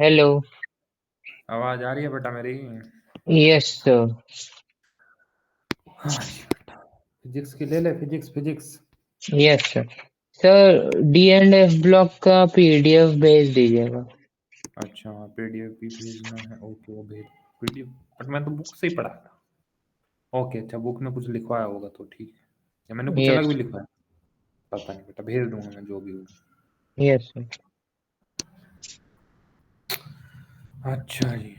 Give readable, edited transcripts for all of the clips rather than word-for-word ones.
Hello. आवाज आ रही है बेटा मेरी? Yes sir. हाँ जी बेटा। फिजिक्स की ले ले, physics physics. Yes sir. Sir D and F block का पीडीएफ भेज दीजिएगा। अच्छा, पीडीएफ भी भेजना है? ओके, वो भेज। पीडीएफ बट मैं तो बुक से ही पढ़ा था। ओके, अच्छा, बुक में कुछ लिखवाया होगा तो ठीक है, या मैंने कुछ अलग यस। भी लिखवाया? पता नहीं बेटा, भेज दूंगा मैं जो भी होगा। Yes sir. अच्छा जी।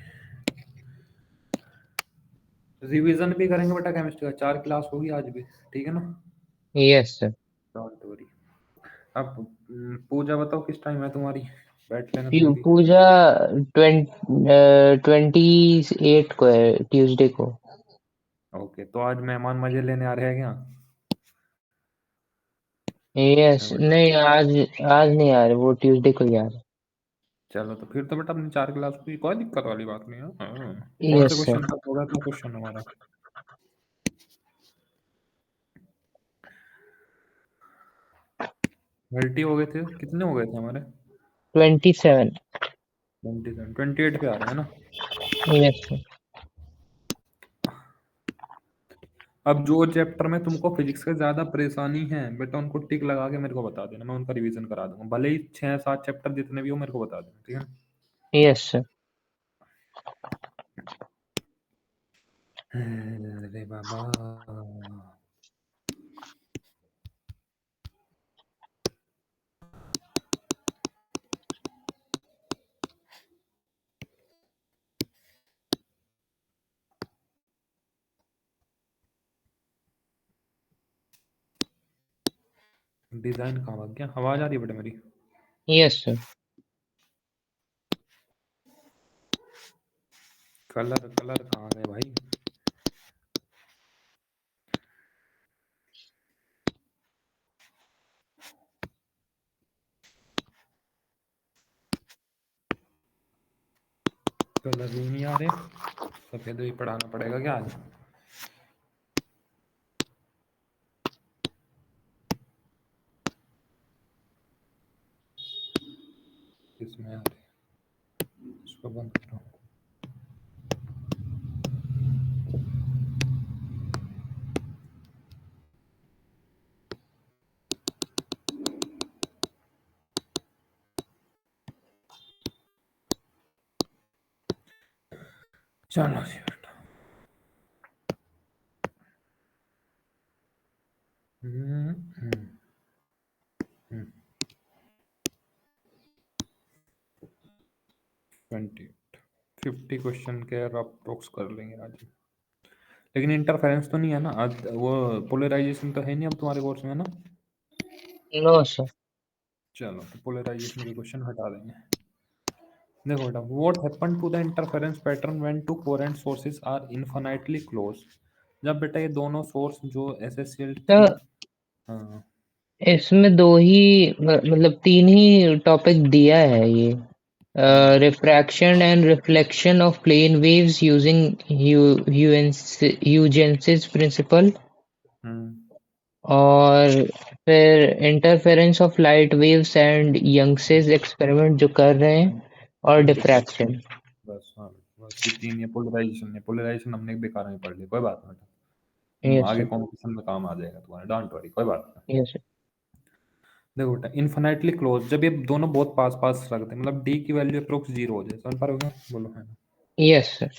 रिवीजन भी करेंगे बेटा केमिस्ट्री का, 4 क्लास होगी आज भी, ठीक है ना? Yes sir. Don't worry. अब पूजा बताओ किस टाइम है तुम्हारी? बैठ लेना तुम भी। पूजा 28 को है, ट्यूसडे को। ओके, तो आज मेहमान मजे लेने आ रहे हैं क्या? यस, है बेटा? नहीं आज आज नहीं आ रहे, वो ट्यूसडे को ही आ रहे। चलो तो फिर तो बेटा अपनी 4 क्लास की कोई दिक्कत वाली बात नहीं है। हाँ। कौन से यस क्वेश्चन सर। का होगा, क्या क्वेश्चन हमारा? मल्टी हो गए थे, कितने हो गए थे हमारे? 27। 27, 28 पे आ रहे हैं ना? Yes sir. अब जो चैप्टर में तुमको फिजिक्स का ज्यादा परेशानी है बेटा, उनको टिक लगा के मेरे को बता देना, मैं उनका रिवीजन करा दूंगा, भले ही 6-7 चैप्टर जितने भी हो मेरे को बता देना, ठीक है ना? Yes sir. अरे बाबा। डिजाइन कहाँ भाग गया? आवाज आ रही है बेटा मेरी? Yes sir. कलर कलर कहाँ गए भाई? कलर भी नहीं आ रहे। सफेद भी पढ़ाना पड़ेगा क्या आज? किसमें आ रहे? इसको बंद करो। चलो जी बेटा। 50 क्वेश्चन के अप्रोक्स कर लेंगे आज। लेकिन इंटरफेरेंस तो नहीं है ना आज? वो पोलराइजेशन तो है नहीं अब तुम्हारे कोर्स में, ना? No sir. चलो तो पोलराइजेशन के क्वेश्चन हटा देंगे। देखो बेटा, what happen to the interference pattern when two coherent sources are infinitely close? जब बेटा ये दोनों सोर्स जो एसएसएल की। सर हाँ। इसमें दो ही मतलब तीन ही टॉपिक दिया है ये। हम्म। Refraction and reflection of plane waves using Huygens principle, हम्म। और फिर interference of light waves and Young's experiment जो कर रहे हैं, और डिफ्रैक्शन। diffraction। बस, हाँ। बस ये तीन, ये पोलराइजेशन है, पोलराइजेशन हमने बेकार में पढ़ ली, कोई बात नहीं बेटा। यस आगे सर। कॉम्पिटिशन में काम आ जाएगा तुम्हारे, डोंट वरी, कोई बात नहीं। Yes sir. देखो बेटा, इन्फिनाइटली क्लोज जब ये दोनों बहुत पास पास रखते हैं, मतलब डी की वैल्यू अप्रोक्स 0 हो जाए, समझ पा रहे हो क्या? बोलो, है ना? Yes sir.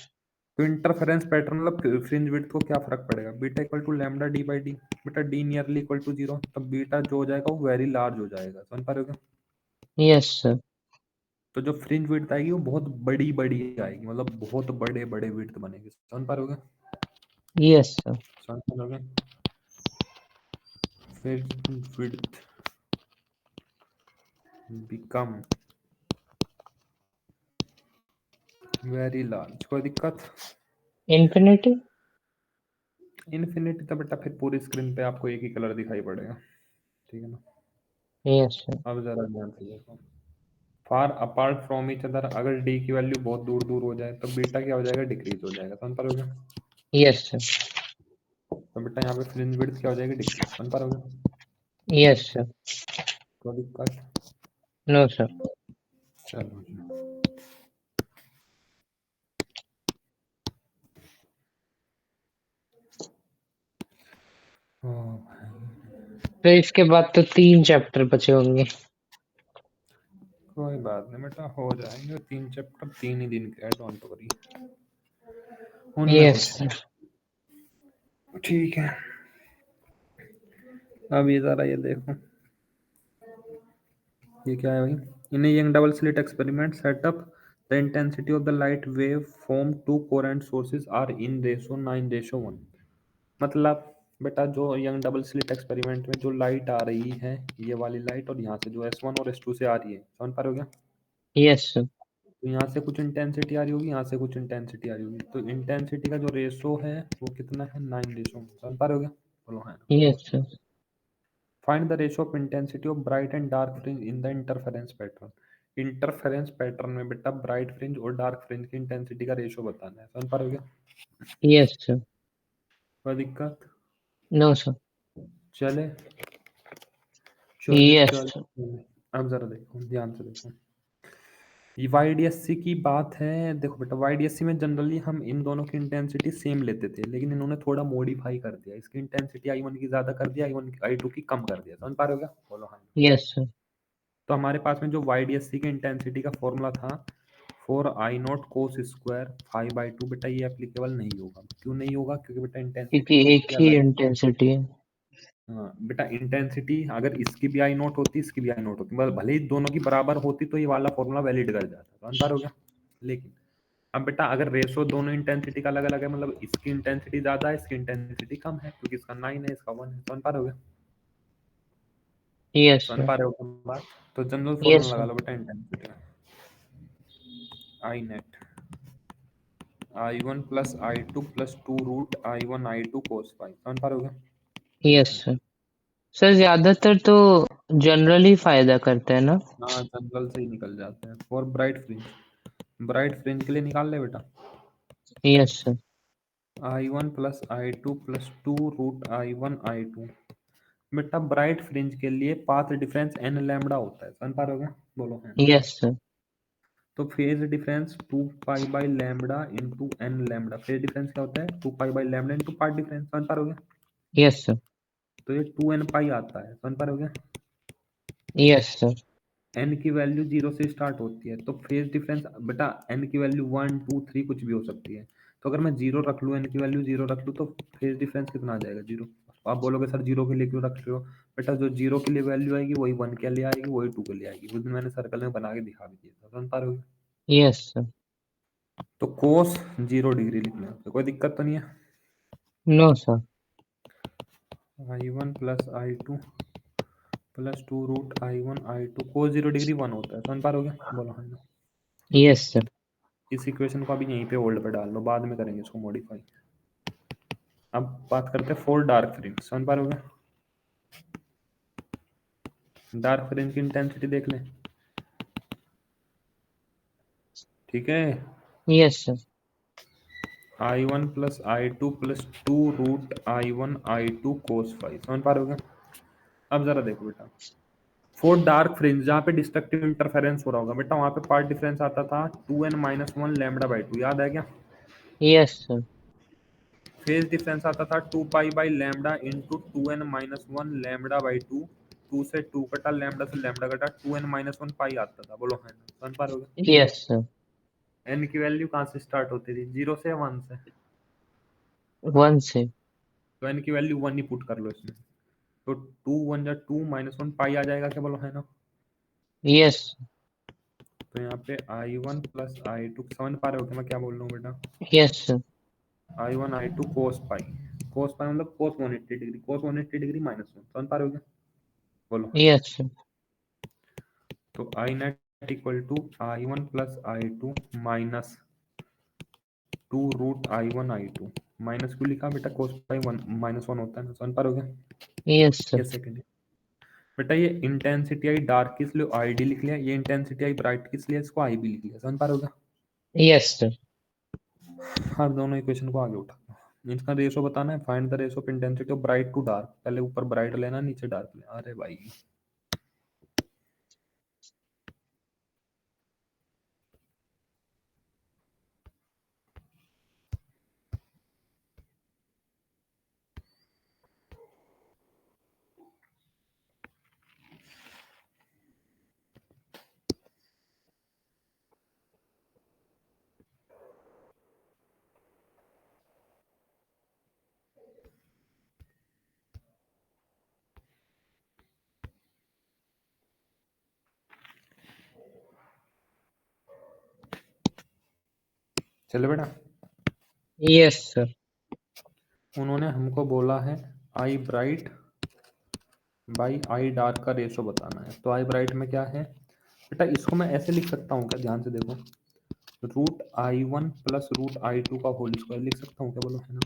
तो इंटरफेरेंस पैटर्न मतलब फ्रिंज विड्थ को क्या फर्क पड़ेगा? Beta equal to lambda D by D. बेटा डी नियरली इक्वल टू 0, तब बीटा जो हो जाएगा वो वेरी लार्ज हो जाएगा, समझ पा रहे हो क्या? Yes sir. तो जो फ्रिंज विड्थ आएगी वो बहुत बड़ी बड़ी आएगी, मतलब बहुत बड़े बड़े विड्थ बनेगी, समझ पा रहे हो क्या? Yes sir. समझ पा रहे हो क्या? Fringe width become very large, कोई दिक्कत? इन्फिनिटी। इन्फिनिटी तो बेटा फिर पूरी स्क्रीन पे आपको एक ही कलर दिखाई पड़ेगा, ठीक है ना? Yes sir. अब जरा ध्यान से देखो। Far apart from each other, अगर डी की वैल्यू बहुत दूर दूर हो जाए तो बीटा क्या हो जाएगा? डिक्रीज हो जाएगा, समझ पा रहे हो क्या? Yes sir. तो बेटा यहाँ पे फ्रिंज विड्थ क्या हो जाएगी? डिक्रीज, समझ पा रहे हो क्या? Yes sir. कोई दिक्कत? No sir. चलो जी। फिर इसके बाद तो 3 चैप्टर बचे होंगे। कोई बात नहीं बेटा, हो जाएंगे 3 चैप्टर, 3 ही दिन के हैं, डोंट वरी, उनमें यस कुछ सर। नहीं। ठीक है, अब ये जरा ये देखो, ये क्या है भाई। In Young double slit experiment setup the intensity of the light wave form two coherent sources are in ratio 9:1। मतलब बेटा जो यंग डबल स्लिट एक्सपेरिमेंट में जो लाइट आ रही है, ये वाली लाइट, और यहाँ से जो S1 और S2 से आ रही है, समझ पा रहे हो क्या। Yes sir. तो यहाँ से कुछ इंटेंसिटी आ रही होगी, यहाँ से कुछ इंटेंसिटी आ रही होगी, तो इंटेंसिटी का जो रेशो है वो कितना है, 9:1। समझ पा रहे हो क्या, बोलो है। Yes sir. Find the ratio of intensity of bright and dark fringe in the interference pattern. Interference pattern में बेटा ब्राइट फ्रिंज और डार्क फ्रिंज की इंटेंसिटी का रेशियो बताना है, समझ पा रहे हो क्या। Yes sir. कोई दिक्कत। No sir. चले चले यस चले सर। चले। अब जरा देखो, ध्यान से देखो, YDSC की बात है। देखो बेटा, YDSC में जनरली हम इन दोनों की इंटेंसिटी सेम लेते थे, लेकिन इन्होंने थोड़ा मॉडिफाई कर दिया, इसकी इंटेंसिटी I1 की ज्यादा कर दिया, I2 की कम कर दिया, समझ पा रहे हो क्या, बोलो हाँ। Yes sir. तो हमारे पास में जो YDSC की इंटेंसिटी का फॉर्मूला था, four I not cos square 5/2, बेटा ये एप्लीकेबल नहीं होगा। क्यों नहीं होगा, क्योंकि बेटा इंटेंसिटी क्योंकि तो एक सबकी ही अलग है। इंटेंसिटी है। हाँ बेटा, इंटेंसिटी अगर इसकी भी आई नोट होती, इसकी भी आई नोट होती, मतलब भले ही दोनों की बराबर होती तो ये वाला फॉर्मूला वैलिड कर जाता, समझ पा रहे हो क्या। लेकिन अब बेटा अगर रेशो दोनों इंटेंसिटी का अलग अलग है, मतलब इसकी इंटेंसिटी ज्यादा है, इसकी इंटेंसिटी कम है, क्योंकि इसका 9 है, इसका 1 है, समझ पा रहे हो क्या। यस समझ सर। पा रहे हो क्या बात। तो जनरल यस फॉर्मूला लगा सर। लो बेटा intensity, I net I1 plus I2 plus 2√I1 I2 cos 5, समझ पा रहे हो क्या। बोलो यस हाँ। सर। सर ज्यादातर तो जनरल ही फायदा करता है ना। हाँ जनरल से ही निकल जाते हैं। For bright fringe, bright fringe के लिए निकाल ले बेटा, yes sir. I1 plus I2 plus 2√I1 I2। बेटा ब्राइट फ्रिंज के लिए पाथ डिफरेंस n लैम्बडा होता है, समझ पा रहे हो क्या, बोलो है। Yes sir. तो phase difference 2 pi by lambda into n lambda, phase difference क्या होता है, 2 pi by lambda into path difference, समझ पा रहे हो क्या। Yes sir. तो ये 2n पाई आता है, समझ पा रहे हो क्या। Yes sir. n की वैल्यू 0 से स्टार्ट होती है, तो फेज डिफरेंस बेटा n की वैल्यू 1 2 3 कुछ भी हो सकती है। तो अगर मैं जीरो रख लूँ, n की वैल्यू जीरो रख लूँ, तो फेज डिफरेंस कितना आ जाएगा, जीरो। आप बोलोगे सर जीरो के लिए क्यों रख रहे हो, बेटा जो जीरो के लिए वैल्यू आएगी वही 1 के लिए आएगी, वही 2 के लिए आएगी, उस दिन मैंने सर्कल में बना के दिखा भी दिया था, समझ पा रहे हो। Yes sir. तो कोस 0 डिग्री लिखना है, तो कोई दिक्कत तो नहीं है। No sir. I1 plus I2 plus 2√I1 I2 cos 0 degree 1 होता है, समझ पा रहे हो क्या, बोलो हाँ। Yes sir. इस इक्वेशन को अभी यहीं पे होल्ड पे डाल लो, बाद में करेंगे इसको मॉडिफाई। अब बात करते हैं फोर डार्क फ्रिंज, समझ पा रहे हो क्या? डार्क फ्रिंज की इंटेंसिटी देख लें, ठीक है। Yes sir. I1 plus I2 plus 2√I1 I2 cos 5, समझ पा रहे हो क्या। अब जरा देखो बेटा, फोर डार्क फ्रिंज जहाँ पे डिस्ट्रक्टिव इंटरफेरेंस हो रहा होगा बेटा, वहां पे पार्ट डिफरेंस आता था 2n-1 लैम्बडा/2, याद है क्या। Yes sir. फेज डिफरेंस आता था 2 pi by lambda into 2n-1 लैम्बडा/2। 2 से 2 कटा, लैम्बडा से लैम्बडा कटा, 2n-1 पाई आता था, बोलो है ना, समझ पा रहे हो। Yes sir. एन की वैल्यू कहाँ से स्टार्ट होती थी, 0 से या 1 से। 1 से। तो एन की वैल्यू 1 ही पुट कर लो इसमें, तो 2 1 जा 2 -1 पाई आ जाएगा क्या, बोलो है ना। यस। तो यहाँ पे I1 प्लस I2, समझ पा रहे हो क्या मैं क्या बोल रहा हूँ बेटा। Yes sir. I1 I2 cos पाई, cos पाई मतलब cos 180 डिग्री, cos 180 डिग्री -1, समझ पा रहे हो क्या, बोलो है ना। Yes sir. तो I net equal to I1 plus I2 minus 2√I1 I2, minus क्यों लिखा बेटा, कोस पाई -1 होता है ना, समझ पा रहे हो यस क्या। सर। एक सेकेंड बेटा, ये इंटेंसिटी आई डार्क किस लिए ID लिख लिया, ये इंटेंसिटी आई ब्राइट किस लिए, इसको IB लिख लिया, समझ पा रहे हो यस सर। क्या। अब दोनों इक्वेशन को आगे उठा, इसका रेशो बताना है, find the ratio of intensity of bright to dark, पहले ऊपर ब्राइट लेना, नीचे डार्क लेना, अरे भाई। चले बेटा। Yes sir. उन्होंने हमको बोला है आई ब्राइट बाई आई डार्क का रेशो बताना है। तो आई ब्राइट में क्या है बेटा, इसको मैं ऐसे लिख सकता हूँ क्या, ध्यान से देखो, √I1 प्लस √I2 का होल स्क्वायर लिख सकता हूँ क्या, बोलो, है ना।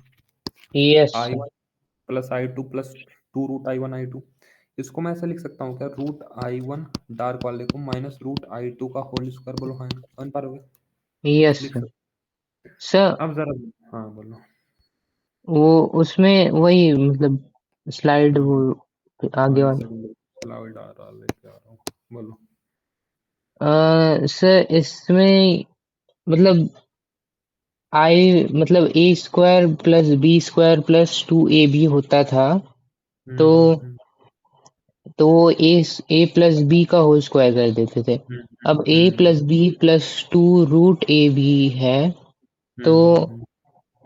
Yes sir. I1 plus I2 plus 2 √I1 I2, इसको मैं ऐसे लिख सकता हूँ क्या, √I1 डार्क वाले को माइनस √I2 का होल स्क्वायर, बोलो, है ना, समझ पा रहे हो, यस लिख सर। सकते। सर अब जरा, हाँ बोलो। वो उसमें वही मतलब स्लाइड वो हाँ आगे एक वाला। सेकंड, स्लाइड आ रहा, लेके आ रहा हूँ, बोलो। सर इसमें मतलब आई मतलब a square plus b square plus 2ab होता था। तो हम्म। तो वो ए प्लस बी का होल स्क्वायर कर देते थे। हम्म। अब a hmm. Plus b plus 2 √ab है। तो हम्म।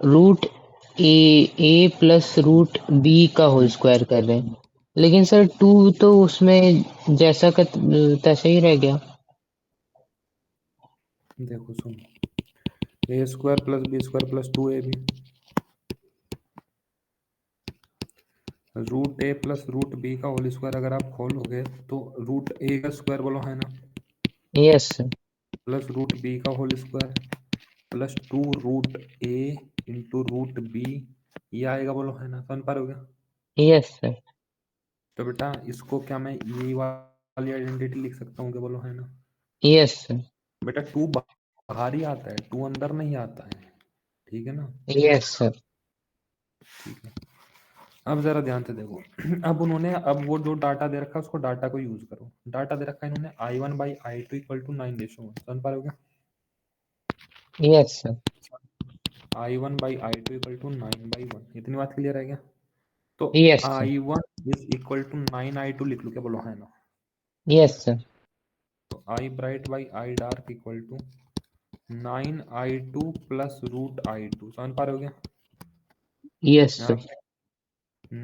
Root a plus root b का होल हम्म। स्क्वायर कर रहे हैं। लेकिन सर 2 तो उसमें जैसा का तैसा ही रह गया। देखो सुन, a square plus b square plus 2ab, √A plus √B का होल स्क्वायर अगर आप खोलोगे तो √A का स्क्वायर, बोलो, है ना, यस सर। प्लस √B का whole square plus 2 √A into √B, ये आएगा, बोलो, है ना, समझ पा रहे हो क्या। Yes sir. तो बेटा इसको क्या मैं ये वाली आइडेंटिटी लिख सकता हूँ क्या, बोलो, है ना। Yes sir. बेटा 2 बाहर ही आता है, 2 अंदर नहीं आता है, ठीक है ना। Yes sir. ठीक है। अब जरा ध्यान से देखो अब उन्होंने, अब वो जो डाटा दे रखा है उसको डाटा को यूज करो। डाटा दे रखा है इन्होंने I1/I2 इक्वल टू 9:1, समझ पा रहे हो क्या। Yes sir. I1/I2 equal to 9/1, इतनी बात क्लियर है क्या। तो yes sir. I1 is equal to 9I2 लिख लो क्या, बोलो, है ना। Yes sir. तो I bright by I dark equal to 9I2 plus √I2, समझ पा रहे हो क्या। यस यहाँ सर। पे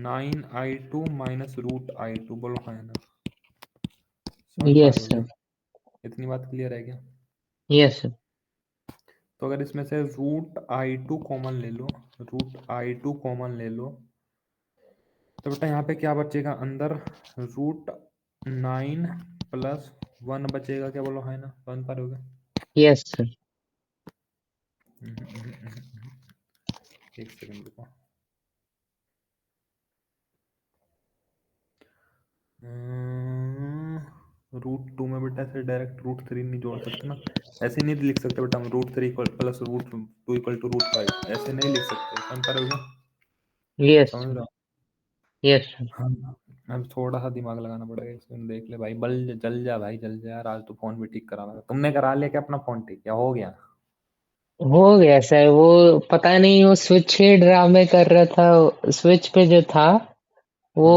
9I2 माइनस √I2, बोलो, है ना, समझ पा यस रहे हो क्या। सर। इतनी बात क्लियर है क्या। Yes sir. तो अगर इसमें से √I2 कॉमन ले लो, √I2 कॉमन ले लो, तो बेटा यहाँ पे क्या बचेगा अंदर, √9 प्लस 1 बचेगा क्या, बोलो, है ना, समझ पा रहे हो क्या। Yes sir. एक सेकंड रुको। √2 में बेटा ऐसे डायरेक्ट √3 नहीं जोड़ सकते ना, ऐसे नहीं लिख सकते बेटा हम, √3 प्लस √2 इक्वल टू √5, ऐसे नहीं लिख सकते, समझ पा रहे हो क्या? यस समझ सर। रहा हूँ। Yes sir. हाँ, अब थोड़ा सा दिमाग लगाना पड़ेगा इसमें, देख ले भाई, बल जल जा भाई, जल जा यार, आज तो फोन भी ठीक करा लगा, तुमने करा लिया क्या अपना फोन ठीक, क्या हो गया। हो गया सर। वो पता नहीं वो स्विच ही ड्रामे कर रहा था। स्विच पे जो था वो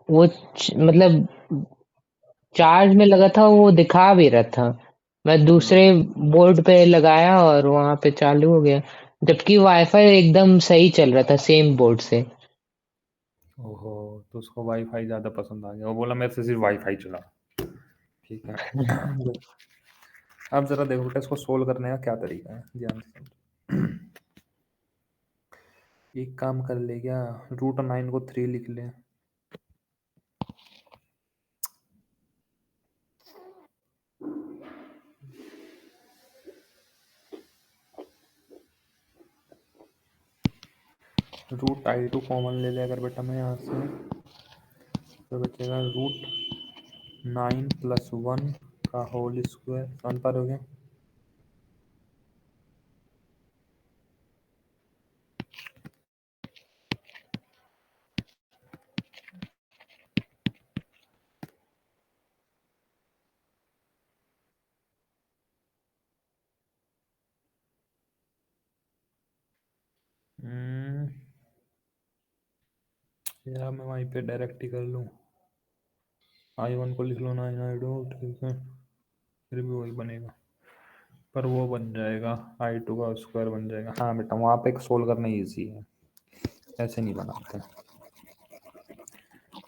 हम्म। मतलब चार्ज में लगा था, वो दिखा भी रहा था। मैं दूसरे हम्म। बोर्ड पे लगाया और वहां पे चालू हो गया, जबकि वाईफाई एकदम सही चल रहा था सेम बोर्ड से। ओहो, तो उसको वाईफाई ज्यादा पसंद आ गया, वो बोला मेरे से सिर्फ वाईफाई चला, ठीक है। अब जरा देखो बेटा इसको सोल्व करने का क्या तरीका है, ध्यान से समझो। एक काम कर ले क्या, √9 को 3 लिख ले। √I2 कॉमन ले ले अगर बेटा मैं यहाँ से, तो बचेगा √9 प्लस 1 का होल स्क्वायर, समझ पा रहे हो क्या। हम्म, या मैं वहीं पे डायरेक्ट ही कर लूँ, I1 को लिख लो 9I2, ठीक है, फिर भी वही बनेगा, पर वो बन जाएगा I2 का स्क्वायर बन जाएगा। हाँ बेटा वहाँ पे एक सोल्व करना ईजी है, ऐसे नहीं बनाते,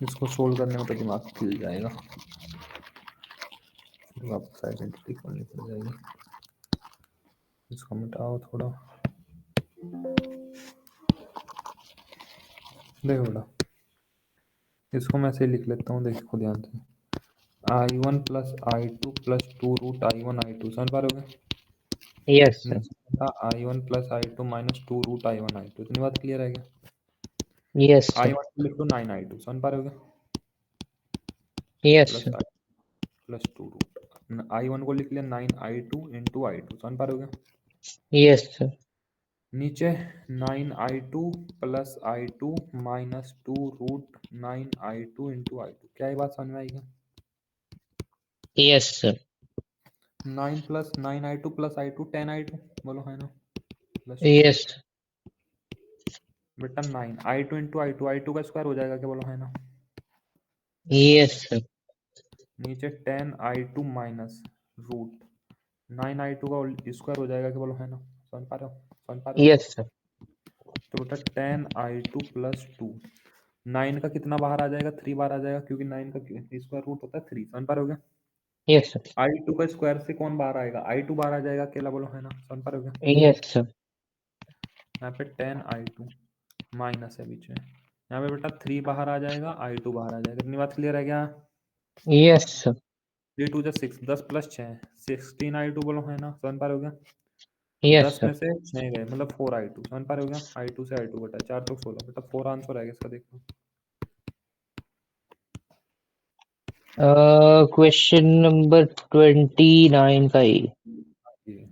इसको सोल्व करने में तो दिमाग खिल जाएगा, फिर वापस आइडेंटिटी करनी पड़ जाएगी। इसको मिटाओ थोड़ा। देखो बेटा, इसको मैं ऐसे ही लिख लेता हूँ, देखो ध्यान से। I1 plus I2 plus 2√I1 I2 समझ पा रहे हो? Yes sir. नीचे था I1 plus I2 minus 2√I1 I2। इतनी बात क्लियर है क्या? Yes sir. I1 को लिख लो 9I2 समझ पा रहे हो? Yes plus sir. Plus 2 root I1 को लिख लिया 9I2 इंटू I2 समझ पा रहे हो? Yes sir. नीचे 9I2 plus I2 minus 2√9I2 into I2। क्या ये बात समझ में आई क्या? Yes sir. 9 plus 9I2 plus I2 10I2 बोलो है ना, प्लस 2। यस। बेटा 9I2 इंटू I2 का स्क्वायर हो जाएगा क्या, बोलो है ना। Yes sir. नीचे 10I2 माइनस रूट 9I2 का स्क्वायर हो जाएगा क्या, बोलो है ना। समझ पा रहे हो? समझ पा रहे हो? Yes sir. तो बेटा 10I2 प्लस 2, 9 का कितना बाहर आ जाएगा, 3 बाहर आ जाएगा, क्योंकि 9 का स्क्वायर रूट होता है 3। समझ पा रहे हो क्या? Yes sir. I2 का स्क्वायर से कौन बाहर आएगा, I2 बाहर आ जाएगा अकेला, बोलो है ना। समझ पा रहे हो क्या? Yes sir. यहाँ पे 10I2 माइनस है बीच में, यहाँ पे बेटा 3 बाहर आ जाएगा, I2 बाहर आ जाएगा। इतनी बात क्लियर है क्या? Yes sir. 3 2 6, 10 प्लस 6 16I2 बोलो है ना। समझ पा रहे हो क्या? यस 10 में सर। से 6 गए मतलब 4I2। समझ पा रहे हो क्या? I2 से I2 बटा 4 तो 16 बेटा 4 आंसर आएगा इसका, देखो। क्वेश्चन नंबर 29 का ही। ये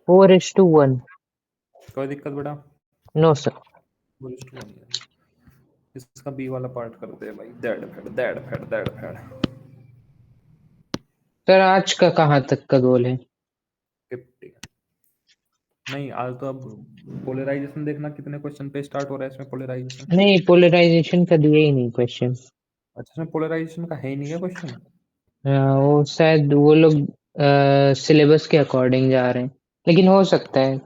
4:1। कोई दिक्कत बेटा? No sir. 4:1 इसका बी वाला पार्ट करते हैं भाई, दैड फैड दैड फैड दैड फैड। सर आज का कहाँ तक का गोल है? 50 नहीं, आज तो अब पोलराइजेशन देखना कितने क्वेश्चन पे स्टार्ट हो रहा है इसमें पोलराइजेशन। नहीं, पोलराइजेशन का दिए ही नहीं क्वेश्चन। अच्छा, इसमें पोलराइजेशन का है ही नहीं क्या क्वेश्चन? वो शायद वो लोग सिलेबस के अकॉर्डिंग जा रहे हैं, लेकिन हो सकता है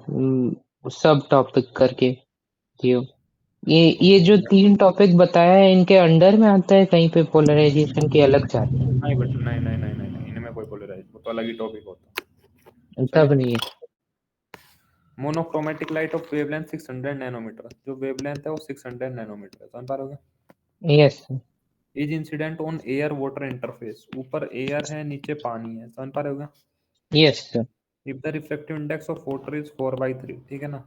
सब टॉपिक करके दियो। ये जो 3 टॉपिक बताया है इनके अंडर में आता है, कहीं पे पोलराइजेशन की अलग जाती नहीं बेटा, नहीं नहीं नहीं नहीं नहीं, इनमें कोई पोलराइज, वो तो अलग ही टॉपिक होता है। है, तब चलिए, नहीं है। Monochromatic light of wavelength 600 nanometre, जो वेवलेंथ है वो 600 नैनोमीटर है। समझ पा रहे हो? Yes. Is incident on air water interface, ऊपर एयर है नीचे पानी है। समझ पा रहे हो? Yes sir. If the reflective index of water is 4/3, ठीक है ना,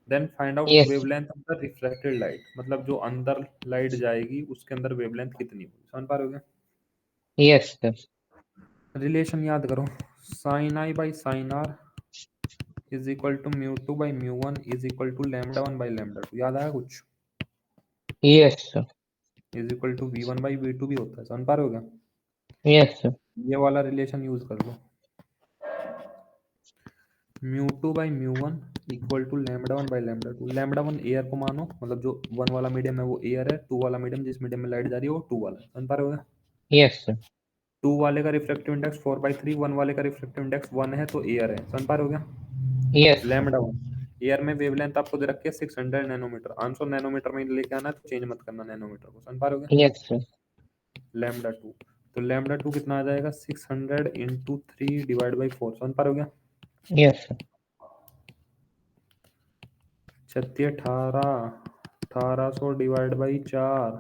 then find out yes. Wavelength of the reflected light, मतलब जो अंदर लाइट जाएगी उसके अंदर वेवलेंथ कितनी होगी। समझ पा रहे हो? Yes sir. रिलेशन याद करो, sine i by sine r is equal to mu 2 by mu 1 is equal to λ1/λ2। याद आया कुछ? Yes sir. Is equal to V1/V2 भी होता है। समझ पा रहे हो क्या? Yes sir. ये वाला रिलेशन यूज कर लो, μ2/μ1 इक्वल टू λ1/λ2। λ1 एयर को मानो, मतलब जो 1 वाला मीडियम है वो एयर है, 2 वाला मीडियम जिस मीडियम में लाइट जा रही है वो 2 वाला है। समझ पा रहे हो? Yes sir. 2 वाले का रिफ्लेक्टिव इंडेक्स 4/3, 1 वाले का रिफ्लेक्टिव इंडेक्स 1 है, तो एयर है। समझ पा रहे हो? Yes sir. λ1 एयर में वेवलेंथ आपको दे रखी है 600 नैनोमीटर, आंसर नैनोमीटर में लेके आना है, तो चेंज मत करना नैनोमीटर को। समझ पा रहे हो? Yes sir. λ2, तो λ2 कितना आ जाएगा, 600 इंटू 3/4। समझ पा रहे हो? Yes sir. 36 18 1800 डिवाइड बाई 4,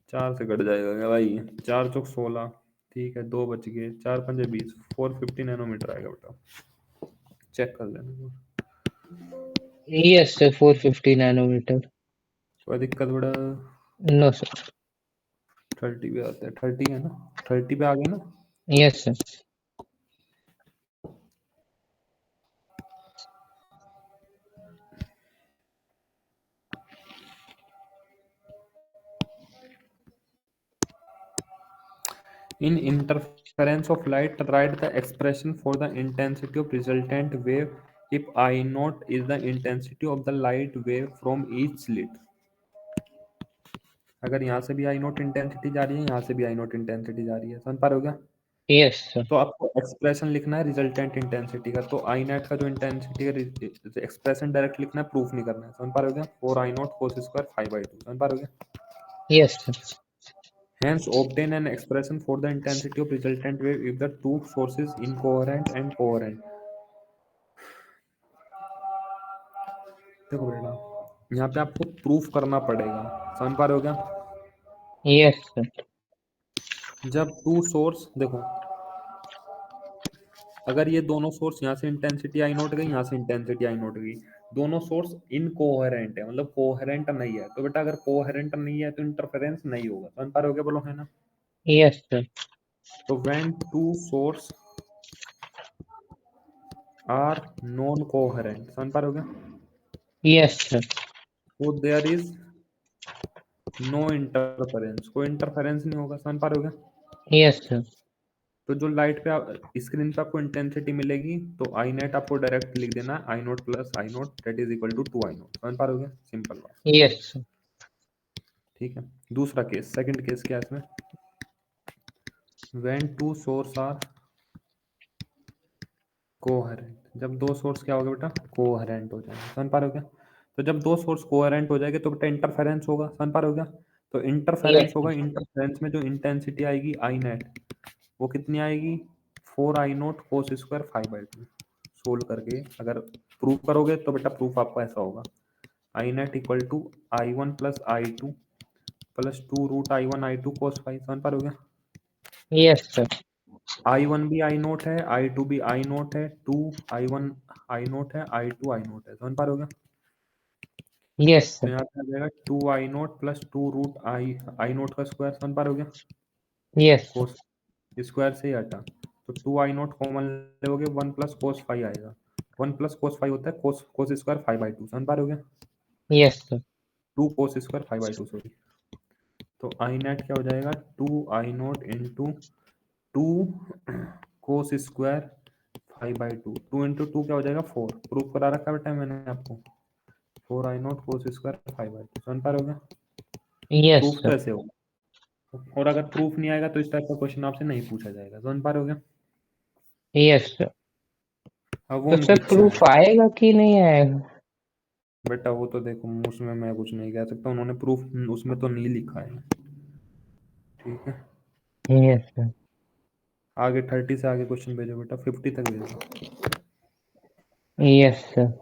4 से कट जाएगा क्या भाई, 4 चौक 16, ठीक है 2 बच गए, 4 पंजे 20, 450 नैनोमीटर आएगा बेटा, चेक कर लेना। Yes sir. 450 नैनोमीटर। कोई दिक्कत बेटा? No sir. 30 पे आते हैं, 30 है ना, 30 पे आ गए ना। Yes sir. In interference of light, write the expression for the intensity of resultant wave if I naught is the intensity of the light wave from each slit। अगर यहाँ से भी आई नोट इंटेंसिटी जा रही है, यहाँ से भी आई नोट इंटेंसिटी जा रही है। समझ पा रहे हो क्या? Yes sir. तो आपको एक्सप्रेशन लिखना है रिजल्टेंट इंटेंसिटी का, तो आई नेट का जो इंटेंसिटी का एक्सप्रेशन डायरेक्ट लिखना है, प्रूफ नहीं करना है। समझ पा रहे हो क्या? 4 आई नॉट कोस स्क्वायर 5/2। समझ पा रहे हो क्या? Yes sir. Hence, obtain an expression for the intensity of resultant wave if the two sources incoherent and coherent. देखो बेटा, यहाँ पे आपको प्रूफ करना पड़ेगा। समझ पा रहे हो क्या? Yes sir. जब टू सोर्स देखो, अगर ये दोनों सोर्स यहाँ से इंटेंसिटी आई नोट गई, यहाँ से इंटेंसिटी आई नोट गई, दोनों सोर्स इनकोहेरेंट है, मतलब कोहेरेंट नहीं है, तो बेटा अगर कोहेरेंट नहीं है तो इंटरफेरेंस नहीं होगा। समझ पा रहे हो क्या? बोलो है ना? Yes sir. तो when two source are non coherent, समझ पा रहे हो क्या? Yes sir. तो देयर इज नो इंटरफेरेंस, कोई इंटरफेरेंस नहीं होगा। समझ पा रहे हो क्या? Yes sir. तो जो लाइट पे स्क्रीन पे आपको इंटेंसिटी मिलेगी, तो आई नेट आपको डायरेक्ट लिख देना है, I naught plus I naught that is equal to 2 I naught. समझ पा रहे हो क्या? सिंपल बात। Yes sir. ठीक है। दूसरा केस, सेकंड केस क्या है इसमें? When two source are coherent, जब दो सोर्स क्या होगा बेटा? कोहेरेंट हो जाएंगे। समझ पा रहे हो क्या? तो जब दो सोर्स कोहेरेंट हो जाएंगे तो बेटा इंटरफेरेंस होगा। समझ पा रहे हो क्या? तो इंटरफेरेंस यस होगा, सर। इंटरफेरेंस में जो इंटेंसिटी आएगी आई नेट, वो कितनी आएगी? 4 आई नोट कोस स्क्वायर 5/2। सोल्व करके अगर प्रूफ करोगे तो बेटा प्रूफ आपका ऐसा होगा, I net equal to I1 plus I2 plus 2√I1 I2 cos 5। समझ पा रहे हो क्या? Yes sir. I1 भी आई नोट है, I2 भी आई नोट है, 2 I1 आई नोट है, I2 आई नोट है। समझ पा रहे हो क्या? यस तो सर। यहाँ पे आ जाएगा 2 I note plus 2√I note का स्क्वायर। समझ पा रहे हो क्या? Yes sir. कोस स्क्वायर से ही हटा, तो 2 I नोट कॉमन लोगे, 1 प्लस कोस 5 आएगा। 1 प्लस कोस 5 होता है कोस कोस स्क्वायर 5/2। समझ पा रहे हो क्या? Yes sir. 2 cos square 5/2, sorry. तो आई नेट क्या हो जाएगा? 2 I note into 2 cos square 5/2। 2 into 2 क्या हो जाएगा? 4। प्रूफ करा रखा बेटा मैंने आपको, 4 I नोट कोस स्क्वायर 5/2। समझ पा रहे हो क्या? यस प्रूफ तो सर। ऐसे होगा, और अगर प्रूफ नहीं आएगा तो इस टाइप का क्वेश्चन आपसे नहीं पूछा जाएगा। समझ पा रहे हो क्या? Yes sir. अब वो तो उनकी सर इच्छा है प्रूफ आएगा कि नहीं आएगा? बेटा, वो तो देखो उसमें मैं कुछ नहीं कह सकता, उन्होंने प्रूफ उसमें तो नहीं लिखा है। ठीक है, यस सर। आगे 30 से आगे क्वेश्चन भेजो बेटा, 50 तक भेजो। Yes sir.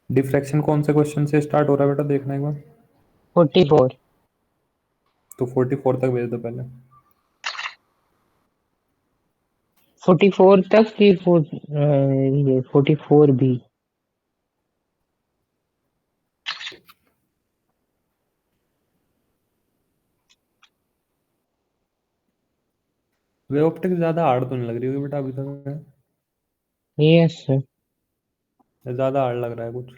डिफ्रैक्शन कौन से क्वेश्चन से स्टार्ट हो रहा है बेटा, देखना एक बार। 44। तो 44 तक भेज दो पहले। 44 तक कि ये 44 भी? वे ऑप्टिक्स ज्यादा हार्ड तो नहीं लग रही होगी बेटा अभी तक? Yes sir. ज्यादा हार्ड लग रहा है कुछ?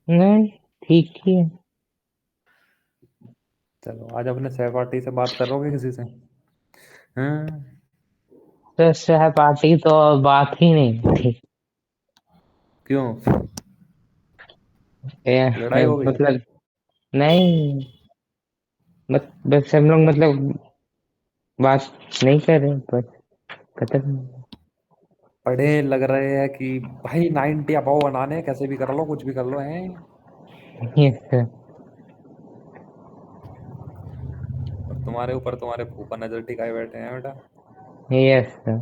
नहीं, ठीक ही है। चलो, आज अपने सहपाठी से बात करोगे किसी से? हाँ। सर सहपाठी तो बात ही नहीं थी। क्यों? लड़ाई हो गई। मतलब नहीं, बस हम लोग मतलब बात नहीं कर रहे, बस खत्म। पढ़े लग रहे हैं कि भाई 90 अबव बनाने हैं, कैसे भी कर लो, कुछ भी कर लो है। Yes sir. और तुम्हारे ऊपर तुम्हारे फूफा नजर टिकाए बैठे हैं बेटा। Yes sir.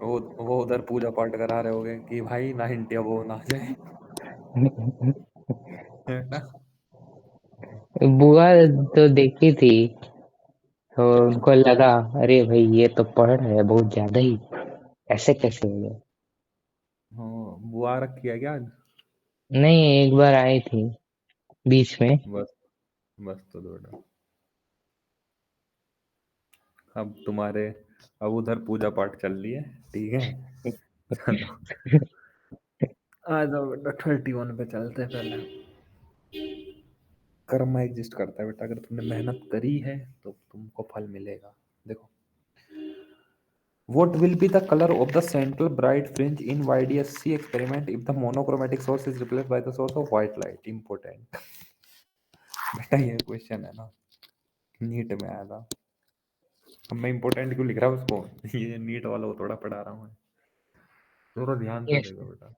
वो उधर पूजा पाठ करा रहे होगे कि भाई 90 अबव ना आ जाए। है ना। बुआ तो देखी थी, तो क्या। उनको लगा अरे भाई ये तो पढ़ रहे हैं बहुत ज्यादा ही, ऐसे कैसे हो गया। हाँ, बुआ रखी है क्या आज। नहीं, एक बार आई थी बीच में। बस, बस तो बेटा, अब तुम्हारे, अब उधर पूजा पाठ चल रही है, ठीक है। चलो, आ जाओ बेटा, 31 पे चलते हैं पहले। कर्म एग्जिस्ट करता है बेटा, अगर तुमने मेहनत करी है तो तुमको फल मिलेगा। देखो, what will be the color of the central bright fringe in YDSC experiment if the monochromatic source is replaced by the source of white light? Important। बेटा ये क्वेश्चन है ना, नीट में आया था। अब मैं इम्पोर्टेंट क्यों लिख रहा हूँ उसको, ये नीट वाला वो थोड़ा पढ़ा रहा हूँ मैं। थोड़ा ध्यान से यस। देखो बेटा।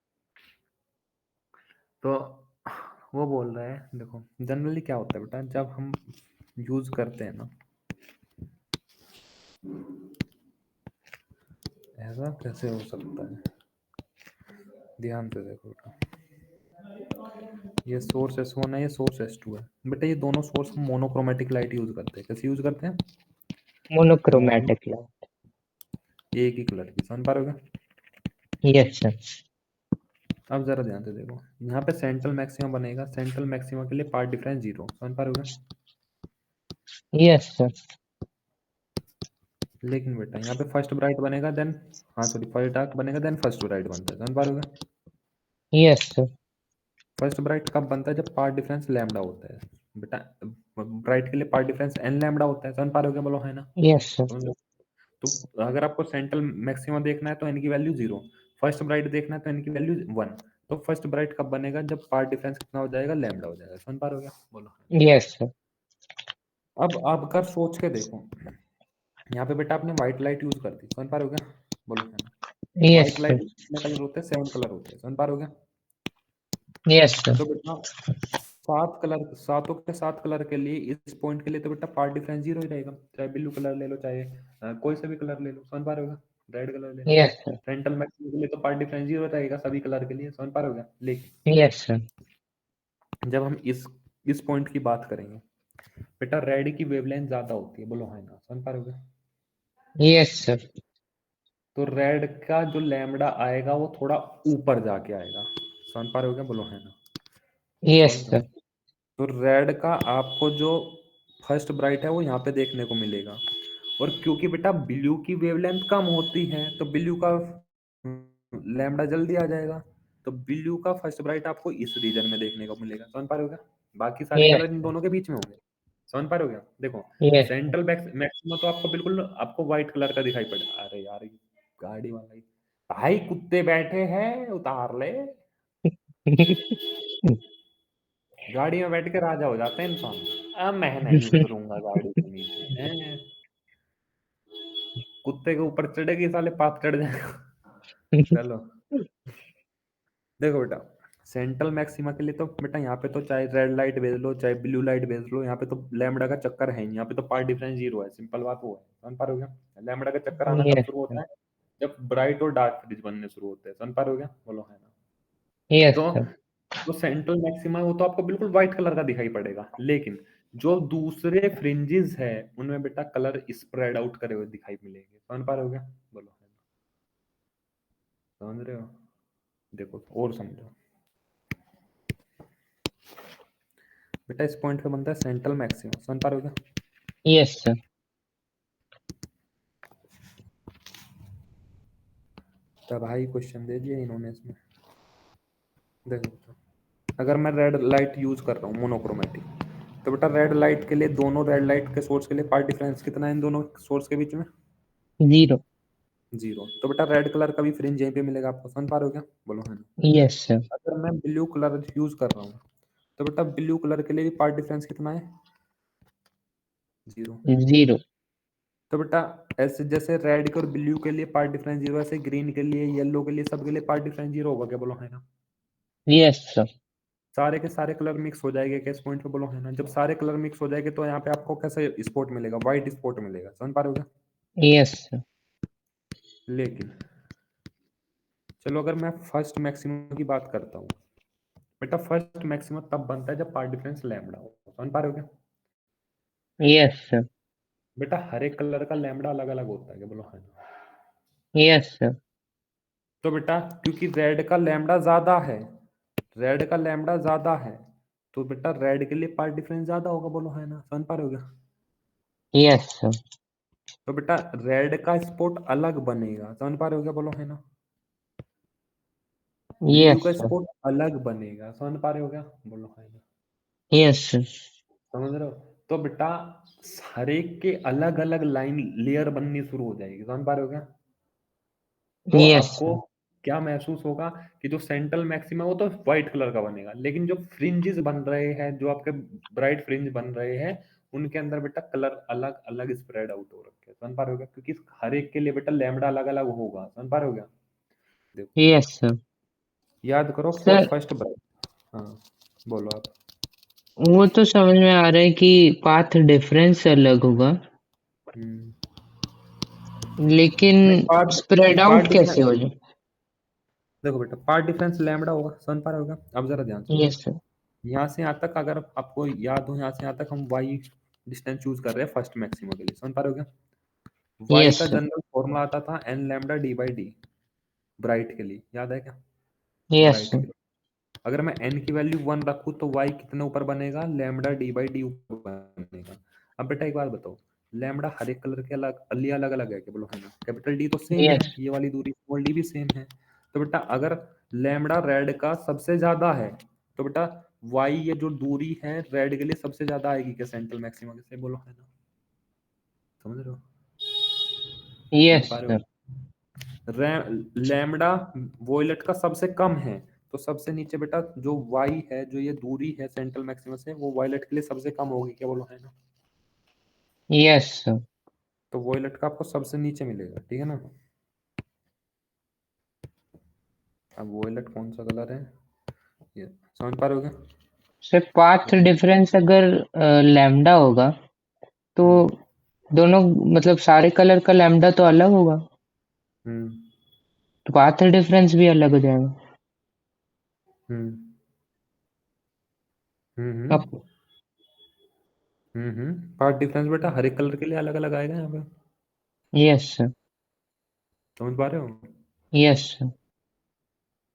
तो वो बोल रहा है, देखो जनरली क्या होता है बेटा, जब हम यूज करते हैं ना, ऐसा कैसे हो सकता है, ध्यान से देखो बेटा। ये सोर्स S1 है, ये सोर्स S2 है बेटा, ये दोनों सोर्स हम मोनोक्रोमेटिक लाइट यूज करते हैं। कैसे यूज करते हैं? Mono, monochromatic light. एक ही कलर की, समझ पा रहे हो क्या? Yes sir. अब जरा ध्यान से देखो, यहाँ पे सेंट्रल मैक्सिमा बनेगा, सेंट्रल मैक्सिमा के लिए पार्ट डिफरेंस 0, समझ पा रहे हो क्या? Yes sir. लेकिन बेटा यहाँ पे फर्स्ट ब्राइट बनेगा देन, हाँ सॉरी, फर्स्ट डार्क बनेगा देन फर्स्ट ब्राइट बनता है, समझ पा रहे हो क्या? Yes sir. फर्स्ट ब्राइट कब बनता है? जब पार्ट डिफरेंस लैम्डा होता है बेटा। ब्राइट के लिए पार्ट डिफरेंस एन लैम्डा होता है, समझ पा रहे हो क्या? बोलो है ना। Yes sir. समझ लो। तो अगर आपको सेंट्रल मैक्सिमा देखना है तो एन की वैल्यू 0, फर्स्ट ब्राइट देखना है तो एन की वैल्यू 1। तो फर्स्ट ब्राइट कब बनेगा? जब पार्ट डिफरेंस कितना हो जाएगा? लैम्डा हो जाएगा, समझ पा रहे हो क्या? बोलो है ना। Yes sir. अब आप कर सोच के देखो, यहाँ पे बेटा आपने व्हाइट लाइट यूज कर दी, समझ पा रहे हो क्या? बोलो है ना। Yes white light sir. कितने कलर होते हैं? 7 कलर होते हैं, समझ पा रहे हो क्या? Yes sir. तो बेटा 7 कलर, सातों के 7 कलर के लिए, इस पॉइंट के लिए तो बेटा पार्ट डिफरेंस 0 ही रहेगा। चाहे ब्लू कलर ले लो, चाहे कोई सा भी कलर ले लो, समझ पा रहे हो क्या? रेड कलर ले लो। Yes sir. सेंट्रल मैक्सिमम के लिए तो पार्ट डिफरेंस 0 रहेगा सभी कलर के लिए, समझ पा रहे हो क्या? लेकिन यस सर। जब हम इस पॉइंट की बात करेंगे बेटा, रेड की वेवलेंथ ज्यादा होती है, बोलो है ना, समझ पा रहे हो क्या? Yes sir. तो रेड का जो लैम्बडा आएगा वो थोड़ा ऊपर जाके आएगा, समझ पा रहे हो क्या? बोलो है ना। यस समझ रहे हो? सर। तो रेड का आपको जो फर्स्ट ब्राइट है वो यहाँ पे देखने को मिलेगा। और क्योंकि बेटा ब्लू की वेवलेंथ कम होती है तो ब्लू का लैम्बडा जल्दी आ जाएगा। तो ब्लू का फर्स्ट ब्राइट आपको इस रीजन में देखने को मिलेगा, समझ पा रहे हो क्या? बाकी सारे यस कलर इन दोनों के बीच में होंगे, समझ पा रहे हो क्या? देखो, यस सेंट्रल मैक्सिमम तो आपको बिल्कुल आपको व्हाइट कलर का दिखाई पड़ेगा। अरे यार, ये गाड़ी वाला ही, भाई कुत्ते बैठे हैं, उतार ले। गाड़ी में बैठ के राजा हो जाते हैं इंसान। अब मैं नहीं उतरूंगा गाड़ी के नीचे हैं? कुत्ते के ऊपर चढ़ेगी साले, पाप चढ़ जाएगा। चलो, देखो बेटा, सेंट्रल मैक्सिमा के लिए तो बेटा यहाँ पे तो चाहे रेड लाइट भेज लो चाहे ब्लू लाइट भेज लो, यहाँ पे तो लैम्बडा का चक्कर है नहीं, यहाँ पे तो पार्ट डिफरेंस 0 है, सिंपल बात वो है, समझ पा रहे हो क्या? लैम्बडा का चक्कर आना कब यस शुरू होता सर। है? जब ब्राइट और डार्क फ्रिज बनने शुरू होते हैं, समझ पा रहे हो क्या? बोलो है ना। यस तो सर। जो सेंट्रल मैक्सिमा है वो तो आपको बिल्कुल व्हाइट कलर का दिखाई पड़ेगा, लेकिन जो दूसरे फ्रिंजेस है उनमें बेटा कलर स्प्रेड आउट करे हुए दिखाई मिलेंगे, समझ पा रहे हो क्या? बोलो है ना। समझ रहे हो? देखो और समझो बेटा, इस पॉइंट पे बनता है सेंट्रल मैक्सिमा, समझ पा रहे हो क्या? Yes sir. तबाही क्वेश्चन दे दिया इन्होंने इसमें। देखो तो, अगर मैं रेड लाइट यूज कर रहा हूँ मोनोक्रोमेटिक, तो बेटा रेड लाइट के लिए, दोनों रेड लाइट के सोर्स के लिए पार्ट डिफरेंस कितना है इन दोनों सोर्स के बीच में? जीरो। 0। तो बेटा रेड कलर का भी फ्रिंज यहीं पे मिलेगा आपको, समझ पा रहे हो क्या? बोलो है ना। Yes sir. अगर मैं ब्लू कलर यूज कर रहा हूँ तो बेटा ब्लू कलर के लिए भी पार्ट डिफरेंस कितना है? 0। 0। तो बेटा ऐसे जैसे रेड के और ब्लू के लिए पार्ट डिफरेंस 0, ऐसे ग्रीन के लिए, येलो के लिए, सबके लिए पार्ट डिफरेंस 0 होगा क्या? बोलो है ना। Yes sir. सारे के सारे कलर मिक्स हो जाएंगे क्या इस पॉइंट पे? बोलो है ना। जब सारे कलर मिक्स हो जाएंगे तो यहाँ पे आपको कैसे स्पॉट मिलेगा? व्हाइट स्पॉट मिलेगा, समझ पा रहे हो क्या? Yes sir. लेकिन चलो अगर मैं फर्स्ट मैक्सिमम की बात करता हूँ, बेटा फर्स्ट मैक्सिमम तब बनता है जब पार्ट डिफरेंस लैम्बडा हो, समझ पा रहे हो क्या? Yes sir. बेटा हर एक कलर का लैम्बडा अलग अलग होता है क्या? बोलो है ना। Yes sir. तो बेटा क्योंकि रेड का लैम्बडा ज्यादा है, रेड का लैम्बडा ज्यादा है, तो बेटा रेड के लिए पार्ट डिफरेंस ज्यादा होगा, बोलो है ना, समझ पा रहे हो क्या? Yes sir. तो बेटा रेड का स्पॉट अलग बनेगा, समझ पा रहे हो क्या? बोलो है ना। ब्लू यस का सर। स्पॉट अलग बनेगा, समझ पा रहे हो क्या? बोलो है ना। Yes sir. समझ रहे हो? तो बेटा हर एक के अलग अलग लाइन लेयर बननी शुरू हो जाएगी, समझ पा रहे हो क्या? तो यस आपको सर। क्या महसूस होगा कि जो सेंट्रल मैक्सिमा वो तो व्हाइट कलर का बनेगा, लेकिन जो फ्रिंजेस बन रहे हैं, जो आपके ब्राइट फ्रिंज बन रहे हैं, उनके अंदर बेटा कलर अलग अलग स्प्रेड आउट हो रखे हैं, समझ पा रहे हो क्या? क्योंकि हर एक के लिए बेटा लैम्बडा अलग अलग होगा, समझ पा रहे हो क्या? देखो यस सर। याद करो फॉर सर फर्स्ट ब्राइट। हाँ बोलो आप। वो तो समझ में आ रहा है कि पाथ डिफरेंस अलग होगा, हम्म, लेकिन नहीं part spread part out difference, कैसे हो जाए? देखो बेटा पार्ट डिफरेंस लैम्बडा होगा, समझ पा रहे हो क्या? अब जरा ध्यान से यस सुनो। सर। यहाँ से यहाँ तक अगर आपको याद हो, यहाँ से यहाँ तक हम वाई डिस्टेंस चूज कर रहे हैं फर्स्ट मैक्सिमा के लिए, समझ पा रहे हो क्या? वाई यस का सर। जनरल फॉर्मूला आता था N lambda D by D, bright के लिए, याद है क्या? Yes bright sir. के लिए अगर मैं एन की वैल्यू 1 रखूँ तो वाई कितने ऊपर बनेगा? लैम्डा डी बाई डी ऊपर बनेगा। अब बेटा एक बात बताओ, लैम्डा हर एक कलर के अलग लिए अलग अलग है क्या? बोलो है ना। कैपिटल डी तो सेम है, यस। ये वाली दूरी स्मॉल डी भी सेम है। तो बेटा अगर लैम्डा रेड का सबसे ज्यादा है तो बेटा वाई ये जो दूरी है रेड के लिए सबसे ज्यादा आएगी क्या सेंट्रल मैक्सिमा से? बोलो है ना। समझ रहे हो? समझ यस पा रहे सर। हो? लैम्डा वोयलेट का सबसे कम है, तो सबसे नीचे बेटा जो वाई है, जो ये दूरी है सेंट्रल मैक्सिमा से, वो वॉयलेट के लिए सबसे कम होगी क्या? बोलो है ना। Yes sir. तो वॉयलेट का आपको सबसे नीचे मिलेगा, ठीक है ना। अब वॉयलेट कौन सा कलर है ये समझ पा रहे हो क्या? सर पाथ डिफरेंस अगर लैम्डा होगा तो हम्म दोनों मतलब सारे कलर का लैम्डा तो अलग होगा, हम्म तो पाथ डिफरेंस भी अलग हो जाएगा। हम्म हम्म अब हम्म पार्ट डिफरेंस बेटा हर एक कलर के लिए अलग अलग आएगा यहाँ पे, यस सर। समझ पा रहे हो? Yes sir.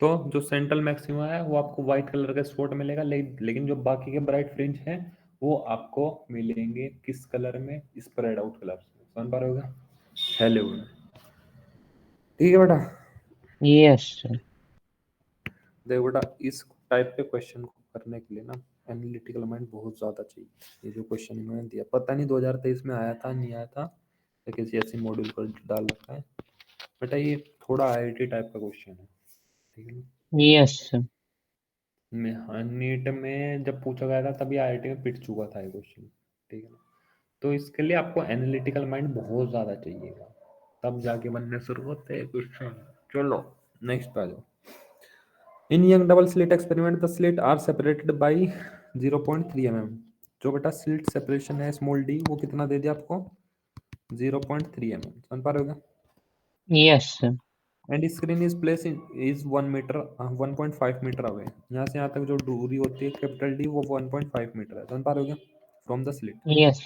तो जो सेंट्रल मैक्सिमा है वो आपको व्हाइट कलर का स्पॉट मिलेगा, लेकिन जो बाकी के ब्राइट फ्रिंज हैं वो आपको मिलेंगे किस कलर में? स्प्रेड आउट कलर में, समझ पा रहे होगा? हेलो ठीक है बेटा। Yes sir. देखो बेटा इस टाइप के क्वेश्चन को करने के लिए ना एनालिटिकल माइंड बहुत ज्यादा चाहिए। ये जो क्वेश्चन इन्होंने दिया पता नहीं 2023 में आया था नहीं आया था, या किसी ऐसे मॉड्यूल पर डाल रखा है बेटा, ये थोड़ा आईआईटी टाइप का क्वेश्चन है, ठीक है ना। Yes sir. नीट में जब पूछा गया था तभी आईआईटी में पिट चुका था ये क्वेश्चन, ठीक है ना। तो इसके लिए आपको एनालिटिकल माइंड बहुत ज्यादा चाहिएगा, तब जाके बनने शुरू होते हैं क्वेश्चन। चलो नेक्स्ट पे आ जाओ। In Young double slit experiment the slit are separated by 0.3 mm। जो बेटा स्लिट सेपरेशन है स्मॉल डी वो कितना दे दिया आपको? 0.3 mm, समझ पा रहे हो? Yes sir. And screen is place is 1 metre 1.5 metre away. यहाँ से यहाँ तक जो दूरी होती है कैपिटल डी वो 1.5 मीटर है, समझ पा रहे हो क्या? From the slit yes.